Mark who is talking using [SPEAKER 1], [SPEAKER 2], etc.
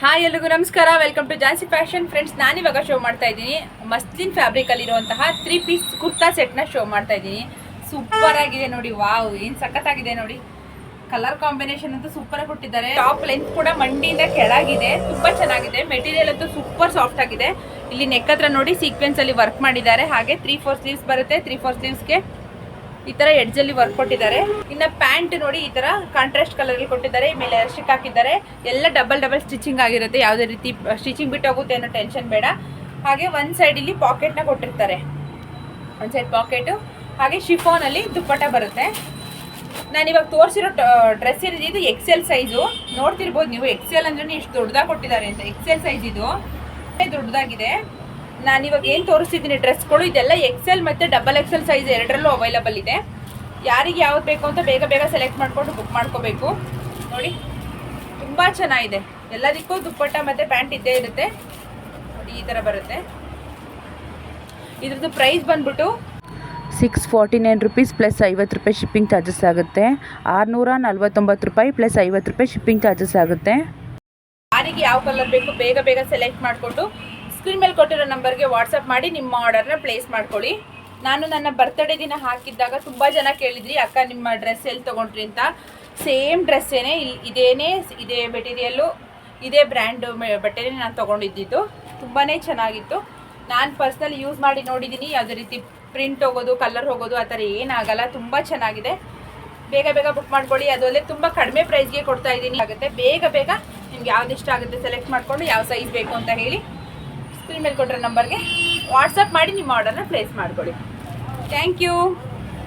[SPEAKER 1] Hi ಎಲ್ಲರಿಗೂ ನಮಸ್ಕಾರ, welcome to Jansi fashion. Friends, ನಾನಿವಾಗ ಶೋ ಮಾಡ್ತಾ ಇದ್ದೀನಿ ಮಸ್ಲಿನ್ ಫ್ಯಾಬ್ರಿಕಲ್ಲಿ ಇರುವಂತಹ 3 ಪೀಸ್ ಕುರ್ತಾ ಸೆಟ್ನ ಶೋ ಮಾಡ್ತಾ ಇದ್ದೀನಿ. ಸೂಪರ್ ಆಗಿದೆ ನೋಡಿ, ವಾವ್ ಏನು ಸಖತ್ತಾಗಿದೆ ನೋಡಿ. ಕಲರ್ ಕಾಂಬಿನೇಷನ್ ಅಂತೂ ಸೂಪರ್ ಆಗಿ ಕೊಟ್ಟಿದ್ದಾರೆ. ಟಾಪ್ ಲೆಂತ್ ಕೂಡ ಮಂಡಿಯಿಂದ ಕೆಳಗಿದೆ, ತುಂಬಾ ಚೆನ್ನಾಗಿದೆ. ಮೆಟೀರಿಯಲ್ ಅಂತೂ ಸೂಪರ್ ಸಾಫ್ಟ್ ಆಗಿದೆ. ಇಲ್ಲಿ ನೆಕ್ ಹತ್ರ ನೋಡಿ ಸೀಕ್ವೆನ್ಸ್ ಅಲ್ಲಿ ವರ್ಕ್ ಮಾಡಿದ್ದಾರೆ. ಹಾಗೆ 3/4 ಸ್ಲೀವ್ಸ್ ಬರುತ್ತೆ. 3/4 ಸ್ಲೀವ್ಸ್ಗೆ ಈ ತರ ಎಡ್ಜ್ ಅಲ್ಲಿ ವರ್ಕ್ ಕೊಟ್ಟಿದ್ದಾರೆ. ಇನ್ನ ಪ್ಯಾಂಟ್ ನೋಡಿ ಈ ತರ ಕಾಂಟ್ರಾಸ್ಟ್ ಕಲರ್ ಅಲ್ಲಿ ಕೊಟ್ಟಿದ್ದಾರೆ. ಮೇಲೆ ಸ್ಟಿಕ್ ಹಾಕಿದ್ದಾರೆ. ಎಲ್ಲ ಡಬಲ್ ಸ್ಟಿಚಿಂಗ್ ಆಗಿರುತ್ತೆ. ಯಾವುದೇ ರೀತಿ ಸ್ಟಿಚಿಂಗ್ ಬಿಟ್ಟು ಹೋಗುತ್ತೆ ಅನ್ನೋ ಟೆನ್ಷನ್ ಬೇಡ. ಹಾಗೆ ಒಂದ್ ಸೈಡ್ ಇಲ್ಲಿ ಪಾಕೆಟ್ ನ ಕೊಟ್ಟಿರ್ತಾರೆ, ಒಂದ್ ಸೈಡ್ ಪಾಕೆಟ್. ಹಾಗೆ ಶಿಫಾನ್ ಅಲ್ಲಿ ದುಪ್ಪಟ್ಟ ಬರುತ್ತೆ. ನಾನು ಇವಾಗ ತೋರಿಸಿರೋ ಡ್ರೆಸ್ ಏನಿದೆ ಇದು XL ಸೈಜು. ನೋಡ್ತಿರ್ಬೋದು ನೀವು, XL ಅಂದ್ರೆ ಎಷ್ಟು ದೊಡ್ಡದಾಗಿ ಕೊಟ್ಟಿದ್ದಾರೆ ಅಂತ. XL ಸೈಜ್ ಇದು ದೊಡ್ಡದಾಗಿದೆ. ನಾನಿವಾಗ ಏನು ತೋರಿಸ್ತಿದ್ದೀನಿ ಡ್ರೆಸ್ಗಳು, ಇದೆಲ್ಲ XL ಮತ್ತು XXL ಸೈಜ್ ಎರಡರಲ್ಲೂ ಅವೈಲಬಲ್ ಇದೆ. ಯಾರಿಗೆ ಯಾವ್ದು ಬೇಕು ಅಂತ ಬೇಗ ಸೆಲೆಕ್ಟ್ ಮಾಡಿಕೊಂಡು ಬುಕ್ ಮಾಡ್ಕೋಬೇಕು. ನೋಡಿ ತುಂಬ ಚೆನ್ನಾಗಿದೆ. ಎಲ್ಲದಕ್ಕೂ ದುಪ್ಪಟ್ಟ ಮತ್ತು ಪ್ಯಾಂಟ್ ಇದ್ದೇ ಇರುತ್ತೆ ನೋಡಿ, ಈ ಥರ ಬರುತ್ತೆ. ಇದ್ರದ್ದು ಪ್ರೈಸ್ ಬಂದ್ಬಿಟ್ಟು
[SPEAKER 2] 649 ರುಪೀಸ್ ಪ್ಲಸ್ 50 ರೂಪಾಯಿ ಶಿಪ್ಪಿಂಗ್ ಚಾರ್ಜಸ್ ಆಗುತ್ತೆ. 649 ರೂಪಾಯಿ ಪ್ಲಸ್ 50 ರೂಪಾಯಿ ಶಿಪ್ಪಿಂಗ್ ಚಾರ್ಜಸ್ ಆಗುತ್ತೆ.
[SPEAKER 1] ಯಾರಿಗೆ ಯಾವ ಕಲರ್ ಬೇಕು ಬೇಗ ಸೆಲೆಕ್ಟ್ ಮಾಡಿಕೊಂಡು ಸ್ಕ್ರೀನ್ ಮೇಲೆ ಕೊಟ್ಟಿರೋ ನಂಬರ್ಗೆ ವಾಟ್ಸಪ್ ಮಾಡಿ ನಿಮ್ಮ ಆರ್ಡರ್ನ ಪ್ಲೇಸ್ ಮಾಡ್ಕೊಳ್ಳಿ. ನಾನು ನನ್ನ ಬರ್ತ್ಡೇ ದಿನ ಹಾಕಿದ್ದಾಗ ತುಂಬ ಜನ ಕೇಳಿದ್ರಿ, ಅಕ್ಕ ನಿಮ್ಮ ಡ್ರೆಸ್ ಎಲ್ಲಿ ತೊಗೊಂಡ್ರಿ ಅಂತ. ಸೇಮ್ ಡ್ರೆಸ್ಸೇನೆ, ಇದೇ ಮೆಟೀರಿಯಲ್ಲು, ಇದೇ ಬ್ರ್ಯಾಂಡ್ ಬಟ್ಟೆನೇ ನಾನು ತೊಗೊಂಡಿದ್ದು. ತುಂಬಾ ಚೆನ್ನಾಗಿತ್ತು. ನಾನು ಪರ್ಸ್ನಲಿ ಯೂಸ್ ಮಾಡಿ ನೋಡಿದ್ದೀನಿ. ಯಾವುದೇ ರೀತಿ ಪ್ರಿಂಟ್ ಹೋಗೋದು, ಕಲರ್ ಹೋಗೋದು ಆ ಥರ ಏನಾಗಲ್ಲ. ತುಂಬ ಚೆನ್ನಾಗಿದೆ. ಬೇಗ ಬುಕ್ ಮಾಡ್ಕೊಳ್ಳಿ. ಅದಲ್ಲದೆ ತುಂಬ ಕಡಿಮೆ ಪ್ರೈಸ್ಗೆ ಕೊಡ್ತಾ ಇದ್ದೀನಿ. ಆಗುತ್ತೆ ಬೇಗ ನಿಮ್ಗೆ ಯಾವ್ದು ಇಷ್ಟ ಆಗುತ್ತೆ ಸೆಲೆಕ್ಟ್ ಮಾಡಿಕೊಂಡು ಯಾವ ಸೈಜ್ ಬೇಕು ಅಂತ ಹೇಳಿ ಸ್ಕ್ರೀನ್ ಮೇಲೆ ಕೊಟ್ಟಿರೋ ನಂಬರ್ಗೆ ವಾಟ್ಸಪ್ ಮಾಡಿ ನಿಮ್ಮ ಆರ್ಡರ್ನ ಪ್ಲೇಸ್ ಮಾಡ್ಕೊಳ್ಳಿ. Thank you.